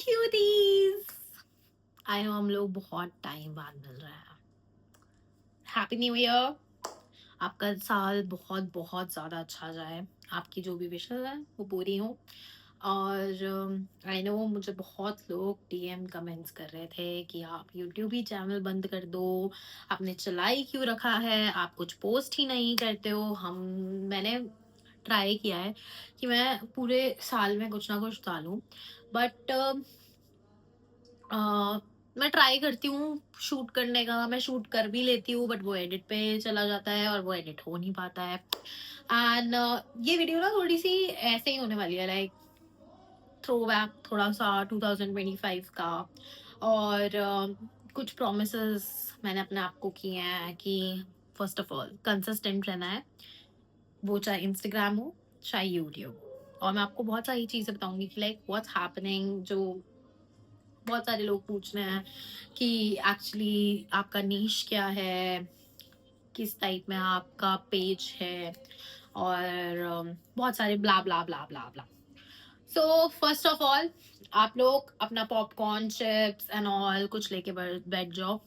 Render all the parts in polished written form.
Cuties. I know हम लोग बहुत टाइम बाद मिल रहे हैं। Happy new year. आपका साल बहुत बहुत ज़्यादा अच्छा जाए। आपकी जो भी विशेस है वो पूरी हो। और आई नो मुझे बहुत लोग डीएम कमेंट्स कर रहे थे कि आप यूट्यूब ही चैनल बंद कर दो, आपने चलाई क्यों रखा है, आप कुछ पोस्ट ही नहीं करते हो। मैंने ट्राई किया है कि मैं पूरे साल में कुछ ना कुछ डालूं, बट मैं ट्राई करती हूँ शूट करने का, मैं शूट कर भी लेती हूँ, बट वो एडिट पे चला जाता है और वो एडिट हो नहीं पाता है। एंड ये वीडियो ना थोड़ी सी ऐसे ही होने वाली है, लाइक थ्रो बैक थोड़ा सा 2025 का। और कुछ प्रोमिसेस मैंने अपने आप को किए हैं कि फर्स्ट ऑफ ऑल कंसिस्टेंट रहना है, वो चाहे इंस्टाग्राम हो चाहे यूट्यूब हो। और मैं आपको बहुत सारी चीजें बताऊंगी कि लाइक व्हाट्स हैपनिंग, जो बहुत सारे लोग पूछ रहे हैं कि एक्चुअली आपका नीश क्या है, किस टाइप में आपका पेज है, और बहुत सारे ब्ला ब्ला ब्ला ब्ला ब्ला। सो फर्स्ट ऑफ ऑल आप लोग अपना पॉपकॉर्न चिप्स एंड ऑल कुछ लेके बैठ जाओ,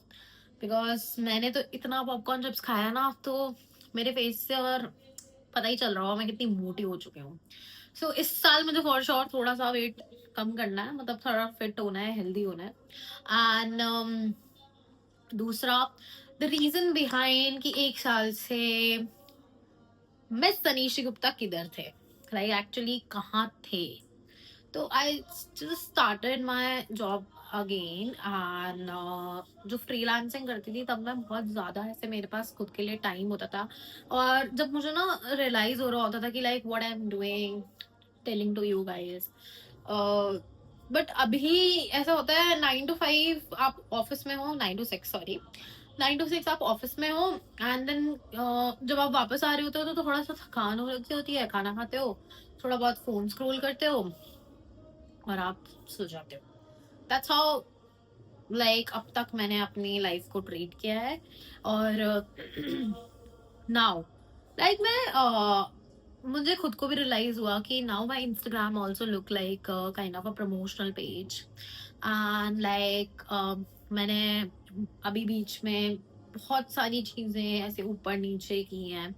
बिकॉज मैंने तो इतना पॉपकॉर्न चिप्स खाया ना, तो मेरे फेस से और पता ही चल रहा होगा मैं कितनी मोटी हो चुकी हूँ। सो इस साल मुझे फॉर श्योर थोड़ा सा वेट कम करना है, मतलब थोड़ा फिट होना है, हेल्दी होना है। एंड दूसरा, द रीजन बिहाइंड कि एक साल से मिस तनीषी गुप्ता किधर थे, लाइक एक्चुअली कहाँ थे। तो I just started my job again, and जो फ्रीलांसिंग करती थी तब मैं बहुत ज्यादा ऐसे मेरे पास खुद के लिए टाइम होता था। और जब मुझे ना रियलाइज हो रहा होता था कि like what I am doing, telling to you guys. But अभी ऐसा होता है 9 to 5 आप ऑफिस में हो, 9 to 6 सॉरी, 9 to 6 आप ऑफिस में हो, एंड देन जब आप वापस आ रहे होते हो तो थोड़ा सा थकान हो रही होती है, खाना खाते हो, थोड़ा बहुत फोन स्क्रॉल करते हो और आप सो जाते हो। दैट्स हाउ लाइक अब तक मैंने अपनी लाइफ को ट्रीट किया है। और नाउ लाइक मुझे खुद को भी रियलाइज हुआ कि now my Instagram also look like kind of a promotional page. And like मैंने अभी बीच में बहुत सारी चीजें ऐसे ऊपर नीचे की हैं।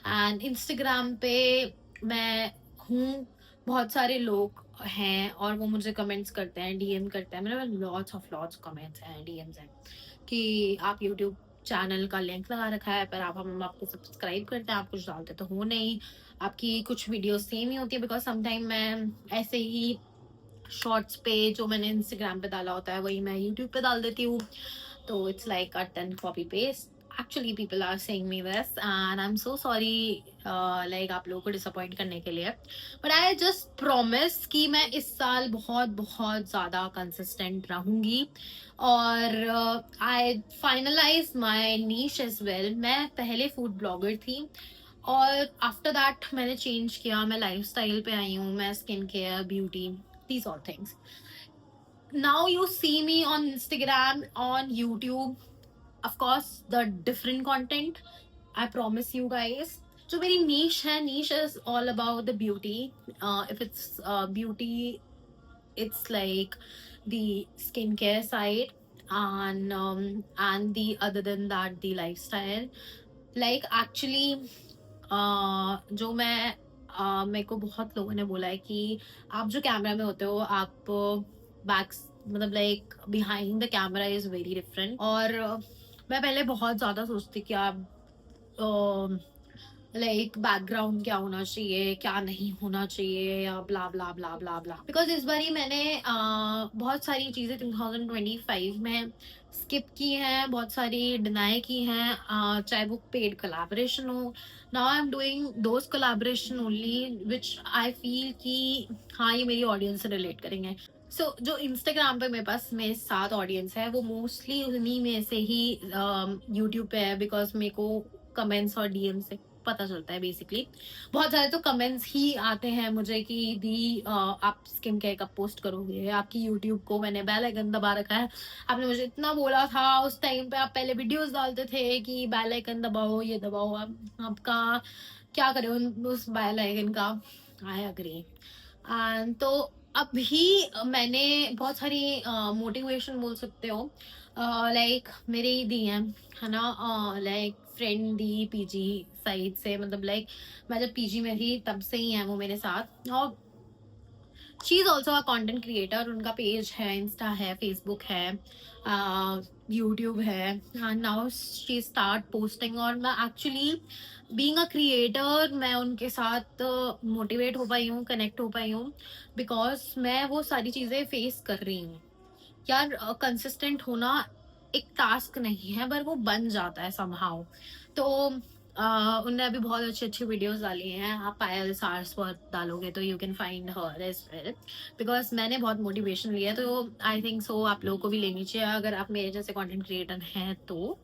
एंड इंस्टाग्राम पे मैं हूँ, बहुत सारे लोग हैं और वो मुझे कमेंट्स करते हैं, डीएम करते हैं, मेरे लॉट्स कमेंट्स हैं, डीएम्स हैं कि आप यूट्यूब चैनल का लिंक लगा रखा है पर आप हम आपको सब्सक्राइब करते हैं, आप कुछ डालते तो हो नहीं, आपकी कुछ वीडियो सेम ही होती है। बिकॉज समटाइम मैं ऐसे ही शॉर्ट्स पे जो मैंने इंस्टाग्राम पे डाला होता है वही मैं यूट्यूब पे डाल देती हूँ, तो it's like cut and copy paste. Actually people are saying me this and I am so sorry, like आप लोगों को डिसअपॉइंट करने के लिए। बट आई जस्ट प्रॉमिस कि मैं इस साल बहुत बहुत ज्यादा कंसिस्टेंट रहूंगी। और आई फाइनलाइज माई नीश एज वेल। मैं पहले फूड ब्लॉगर थी और आफ्टर दैट मैंने चेंज किया, मैं लाइफस्टाइल पे आई हूँ, मैं skin care, beauty, these all things. Now you see me on Instagram, on YouTube, of course the different content, I promise you guys. जो मेरी niche है, niche is all about the beauty. If it's beauty, it's like the skincare side, and the other than that the lifestyle. Like actually जो मैं मेरे को बहुत लोगों ने बोला है कि आप जो कैमरा में होते हो आप बैक, मतलब like behind the camera is very different. और मैं पहले बहुत ज्यादा सोचती कि आप लाइक बैकग्राउंड क्या होना चाहिए, क्या नहीं होना चाहिए, या ब्ला ब्ला ब्ला ब्ला ब्ला। बिकॉज इस बार ही मैंने बहुत सारी चीजें 2025 में स्किप की हैं, बहुत सारी डिनाई की हैं, चाहे वो पेड कोलैबोरेशन हो। Now I am doing those collaboration only which I feel कि हाँ ये मेरी ऑडियंस से रिलेट करेंगे। सो जो इंस्टाग्राम पे मेरे पास मेरे साथ ऑडियंस है वो मोस्टली उन्हीं में से ही यूट्यूब पे है, बिकॉज मेरे को कमेंट्स और डीएम से पता चलता है बेसिकली। बहुत सारे तो कमेंट्स ही आते हैं मुझे कि दी आप स्किन केयर कब पोस्ट करोगे, आपकी यूट्यूब को मैंने बेल आइकन दबा रखा है, आपने मुझे इतना बोला था उस टाइम पे, आप पहले वीडियोस डालते थे कि बेल आइकन दबाओ, ये दबाओ, आपका क्या करें उस बेल आइकन का। I agree. एंड तो अभी मैंने बहुत सारी मोटिवेशन बोल सकते हो, लाइक मेरे ही दी हैं, है ना, लाइक फ्रेंड दी पीजी साइड से, मतलब लाइक मैं जब पीजी में थी तब से ही है वो मेरे साथ। और she is also a content creator, उनका पेज है, इंस्टा है, फेसबुक है, यूट्यूब है, नाउ शी स्टार्ट पोस्टिंग। और मैं एक्चुअली बीइंग अ क्रिएटर मैं उनके साथ मोटिवेट हो पाई हूँ, कनेक्ट हो पाई हूँ, बिकॉज मैं वो सारी चीजें फेस कर रही हूँ। यार कंसिस्टेंट होना एक टास्क नहीं है, पर वो बन जाता है समहाउ। तो उनने अभी बहुत अच्छी अच्छी वीडियोस डाली हैं, आप पायल सारस्वत डालोगे तो you can find her as well, because मैंने बहुत मोटिवेशन लिया है, तो आई थिंक सो आप लोगों को भी लेनी चाहिए अगर आप मेरे जैसे कंटेंट क्रिएटर हैं तो।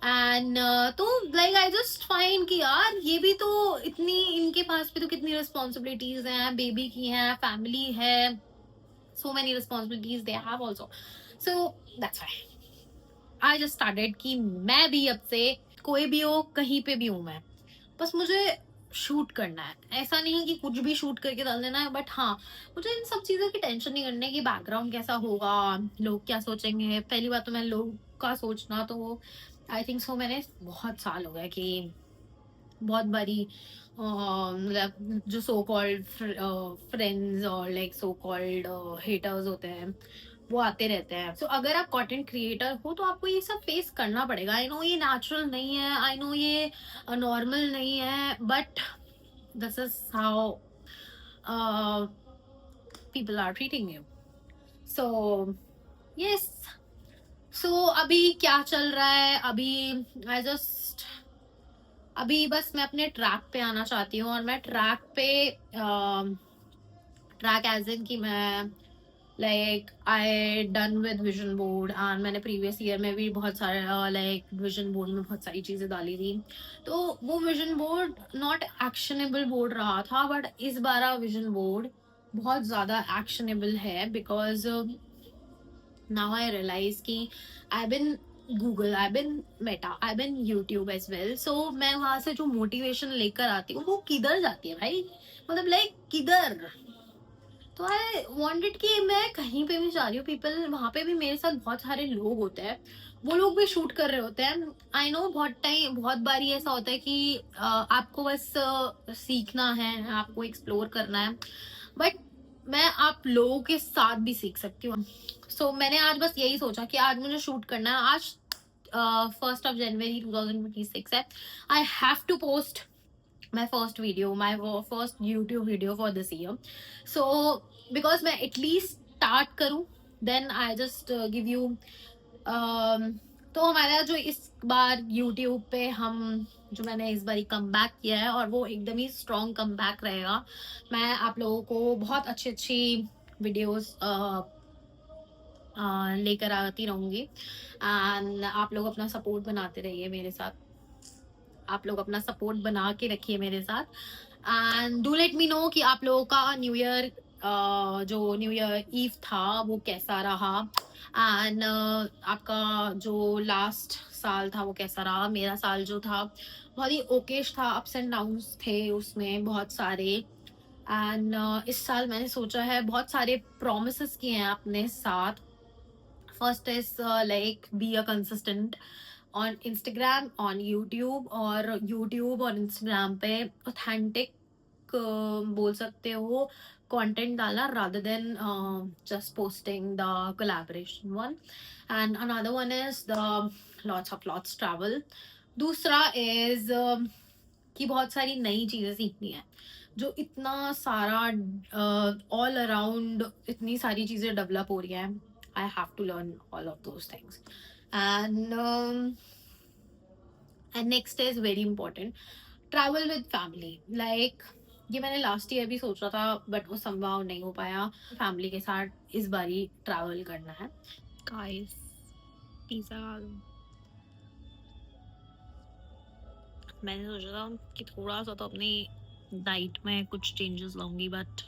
एंड तो लाइक आई जस्ट फाइंड कि यार ये भी तो इतनी, इनके पास भी तो कितनी रिस्पॉन्सिबिलिटीज हैं, बेबी की हैं, फैमिली है, so many responsibilities they have also, so that's why I just started कि मैं भी अब से कोई भी हो, कहीं पे भी हूं मैं, बस मुझे शूट करना है। ऐसा नहीं कि कुछ भी शूट करके डाल देना है, बट हाँ, मुझे इन सब चीजों की टेंशन नहीं करनी है कि बैकग्राउंड कैसा होगा, लोग क्या सोचेंगे। पहली बात तो मैं लोग का सोचना तो आई थिंक सो मैंने बहुत साल हो गए कि बहुत बारी मतलब जो सो कॉल्ड फ्रेंड्स और लाइक सो कॉल्ड हेटर्स होते हैं वो आते रहते हैं। सो अगर आप कंटेंट क्रिएटर हो तो आपको ये सब फेस करना पड़ेगा। आई नो ये नेचुरल नहीं है, आई नो ये नॉर्मल नहीं है, but this is how people are treating you. So yes, so अभी क्या चल रहा है, अभी आई जस्ट, अभी बस मैं अपने ट्रैक पे आना चाहती हूँ। और मैं ट्रैक पे, ट्रैक एज इन कि मैं like I done with vision board, and मैंने प्रीवियस ईयर में भी बहुत सारे लाइक विजन बोर्ड में बहुत सारी चीजें डाली थी। तो वो vision board not actionable board रहा था, बट इस बार विजन बोर्ड बहुत ज्यादा एक्शनेबल है, बिकॉज now I realize कि I've been Google, I've been Meta, I've been YouTube as well. So मैं वहां से जो मोटिवेशन लेकर आती हूँ वो किधर जाती है भाई, मतलब लाइक किधर। तो आई वांटेड कि मैं कहीं पे भी जा रही हूँ, पीपल वहां पे भी मेरे साथ बहुत सारे लोग होते हैं, वो लोग भी शूट कर रहे होते हैं। आई नो बहुत टाइम, बहुत बारी ऐसा होता है कि आपको बस सीखना है, आपको एक्सप्लोर करना है, बट मैं आप लोगों के साथ भी सीख सकती हूँ। सो मैंने आज बस यही सोचा कि आज मुझे शूट करना है। आज 1 जनवरी 2026 है, I have to post my first video, my first YouTube video for this year. So because मैं at least start करूँ, then I just give you तो हमारा जो इस बार YouTube पे हम, जो मैंने इस बार कम बैक किया है, और वो एकदम ही स्ट्रॉन्ग कम बैक रहेगा। मैं आप लोगों को बहुत अच्छी अच्छी वीडियोस लेकर आती रहूंगी, एंड आप लोग अपना सपोर्ट बनाते रहिए मेरे साथ, आप लोग अपना सपोर्ट बना के रखिए मेरे साथ। And do let me know कि आप लोगों का न्यू ईयर, जो न्यू ईयर ईव था वो कैसा रहा, एंड आपका जो लास्ट साल था वो कैसा रहा। मेरा साल जो था बहुत ही ओकेश था, अप्स एंड डाउन्स थे उसमें बहुत सारे। एंड इस साल मैंने सोचा है, बहुत सारे प्रोमिस किए हैं अपने साथ। First is like be a consistent on Instagram, on YouTube, और यूट्यूब और इंस्टाग्राम पे ऑथेंटिक बोल सकते हो कंटेंट डाला, rather than just posting the collaboration one. And another one is the lots travel. दूसरा is कि बहुत सारी नई चीजें सीखनी है, जो इतना सारा ऑल अराउंड इतनी सारी चीजें डेवलप हो रही हैं। I have to learn all of those things. And and next is very important, travel with family. Like ये मैंने लास्ट ईयर भी सोचा था, बट वो संभव नहीं हो पाया। फैमिली के साथ इस बारी ट्रैवल करना है। गाइस पिज्जा, मैंने सोचा था कि थोड़ा सा तो अपनी डाइट में कुछ चेंजेस लाऊंगी, बट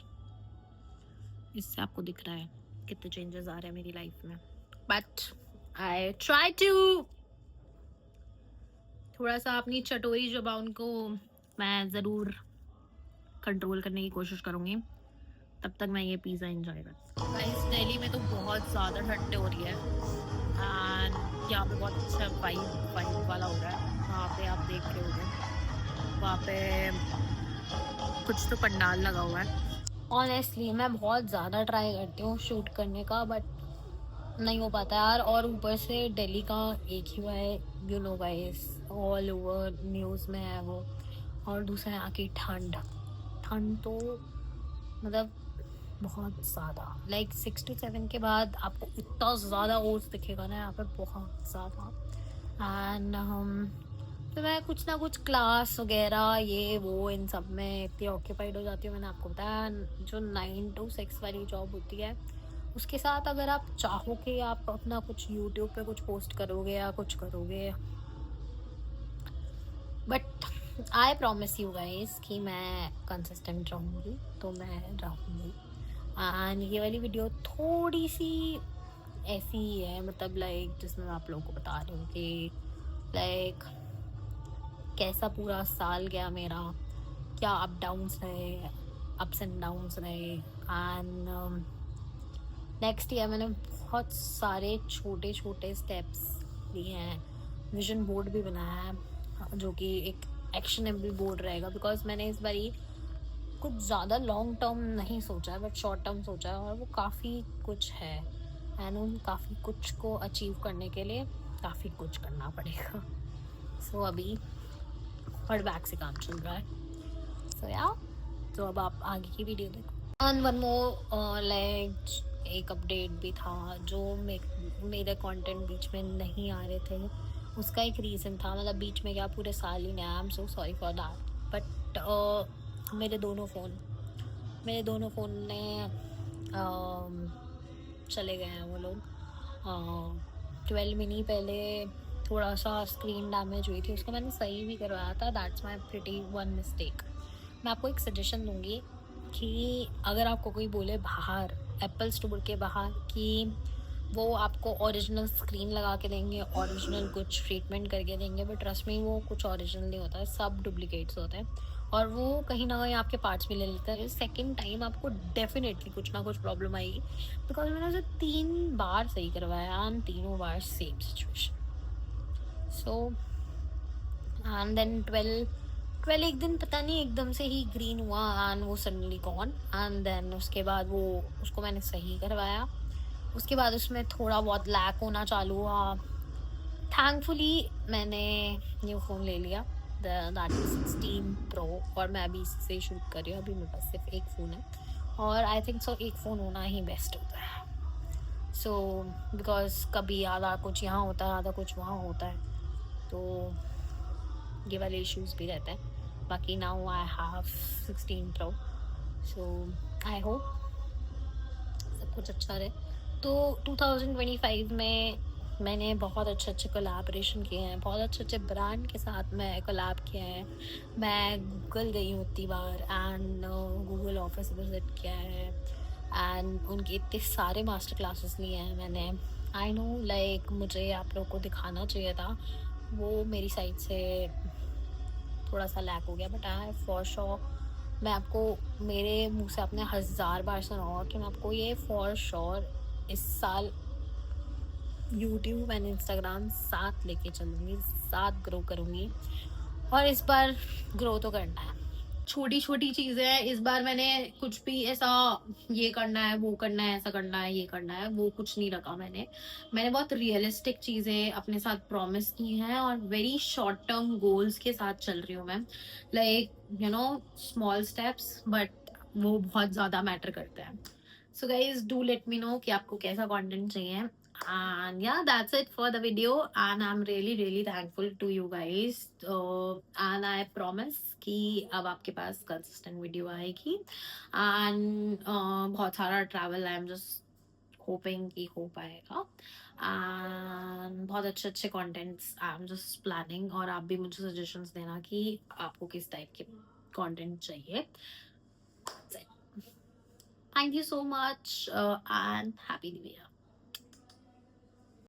इससे आपको दिख रहा है कितने चेंजेस आ रहे हैं मेरी लाइफ में। बट आई ट्राई टू थोड़ा सा अपनी चटोरी जुबान को मैं जरूर कंट्रोल करने की कोशिश करूंगी, तब तक मैं ये पिज़्ज़ा एंजॉय करती हूँ। गाइस दिल्ली में तो बहुत ज़्यादा ठंड हो रही है एंड यहाँ पे बहुत अच्छा वाइब वाइब वाला हो रहा है। वहाँ पे आप देख रहे होंगे, वहाँ पे कुछ तो पंडाल लगा हुआ है। ऑनेस्टली मैं बहुत ज़्यादा ट्राई करती हूँ शूट करने का, बट नहीं हो पाता यार। और ऊपर से दिल्ली का एक ही हुआ है, you know guys, all over news में है वो। और दूसरा यहाँ की ठंड, ठंड तो मतलब बहुत ज़्यादा, लाइक 6 to 7 के बाद आपको इतना ज़्यादा ओस दिखेगा ना यहाँ पे, बहुत ज़्यादा। एंड तो मैं कुछ ना कुछ क्लास वगैरह ये वो इन सब में इतनी ऑक्यूपाइड हो जाती हूँ। मैंने आपको बताया जो 9 to 6 वाली जॉब होती है, उसके साथ अगर आप चाहो कि आप अपना कुछ यूट्यूब पे कुछ पोस्ट करोगे या कुछ करोगे, but I promise you guys कि मैं कंसिस्टेंट रहूँगी, तो मैं रहूँगी। एंड ये वाली वीडियो थोड़ी सी ऐसी ही है, मतलब लाइक जिसमें मैं आप लोगों को बता रही हूँ कि लाइक कैसा पूरा साल गया मेरा, क्या अप डाउन्स रहे, अप्स एंड डाउन्स रहे। एंड नेक्स्ट ईयर मैंने बहुत सारे छोटे छोटे स्टेप्स लिए हैं, विजन बोर्ड भी बनाया है जो कि एक एक्शनेबल बोर्ड रहेगा, बिकॉज मैंने इस बारी कुछ ज़्यादा लॉन्ग टर्म नहीं सोचा है, बट शॉर्ट टर्म सोचा है, और वो काफ़ी कुछ है। एंड उन काफ़ी कुछ को अचीव करने के लिए काफ़ी कुछ करना पड़ेगा। सो अभी हर बैक से काम चल रहा है। सो या तो अब आप आगे की वीडियो देखो। एंड वन मोर लाइक एक अपडेट भी था, जो मेरे कंटेंट बीच में नहीं आ रहे थे, उसका एक रीज़न था। मतलब बीच में क्या, पूरे साल ही नहीं, आई am so sorry for that. But मेरे दोनों फ़ोन ने चले गए हैं वो लोग। 12 मिनी पहले थोड़ा सा स्क्रीन डैमेज हुई थी, उसको मैंने सही भी करवाया था। That's my pretty one mistake. मैं आपको एक सजेशन दूंगी कि अगर आपको कोई बोले बाहर एप्पल स्टोर के बाहर कि वो आपको ओरिजिनल स्क्रीन लगा के देंगे, ओरिजिनल कुछ ट्रीटमेंट करके देंगे, बट ट्रस्ट में वो कुछ ओरिजिनल नहीं होता है, सब डुप्लीकेट्स होते हैं, और वो कहीं ना कहीं आपके पार्ट्स भी ले लेते हैं। सेकेंड टाइम आपको डेफिनेटली कुछ ना कुछ प्रॉब्लम आएगी, बिकॉज मैंने उसे 3 बार सही करवाया एंड तीनों बार same situation. So and then 12 एक दिन पता नहीं एकदम से ही ग्रीन हुआ एंड वो सडनली गॉन। एंड देन उसके बाद वो उसको मैंने सही करवाया, उसके बाद उसमें थोड़ा बहुत लैक होना चालू हुआ। थैंकफुली मैंने न्यू फ़ोन ले लिया, दैट इज 16 प्रो, और मैं अभी इससे शूट कर रही हूँ। अभी मेरे पास सिर्फ एक फ़ोन है, और आई थिंक सो एक फ़ोन होना ही बेस्ट होता है। सो बिकॉज कभी आधा कुछ यहाँ होता है, आधा कुछ वहाँ होता है, तो ये वाले इश्यूज़ भी रहते हैं। बाकी now I have 16 pro, so I hope सब कुछ अच्छा रहे। तो 2025 में मैंने बहुत अच्छे अच्छे कोलैबोरेशन किए हैं, बहुत अच्छे अच्छे ब्रांड के साथ मैं कोलैब किया है। मैं गूगल गई हूँ इतनी बार एंड गूगल ऑफिस विजिट किया है, एंड उनके इतने सारे मास्टर क्लासेस लिए हैं मैंने। आई नो लाइक मुझे आप लोगों को दिखाना चाहिए था, वो मेरी साइड से थोड़ा सा लैक हो गया, बट आई फॉर श्योर मैं आपको मेरे मुंह से आपने 1000 बार सुना होगा कि मैं आपको ये फॉर श्योर इस साल यूट्यूब एंड इंस्टाग्राम साथ लेके चलूँगी, साथ ग्रो करूँगी, और इस बार ग्रो तो करना है। छोटी छोटी चीज़ें हैं, इस बार मैंने कुछ भी ऐसा ये करना है, वो करना है, ऐसा करना है, ये करना है, वो कुछ नहीं रखा मैंने बहुत रियलिस्टिक चीज़ें अपने साथ प्रॉमिस की हैं, और वेरी शॉर्ट टर्म गोल्स के साथ चल रही हूँ मैं। Like you know small steps, but वो बहुत ज़्यादा मैटर करते हैं। So guys, do let me know कि आपको कैसा कंटेंट चाहिए, and yeah, that's it for the video, and I'm really thankful to you guys, and I promise कि अब आपके पास consistent वीडियो आएगी, and बहुत सारा travel I am just hoping कि हो पाएगा, एंड बहुत अच्छे अच्छे contents I am just planning, और आप भी मुझे सजेशंस देना कि आपको किस टाइप के कंटेंट चाहिए। Thank you so much, and happy new year.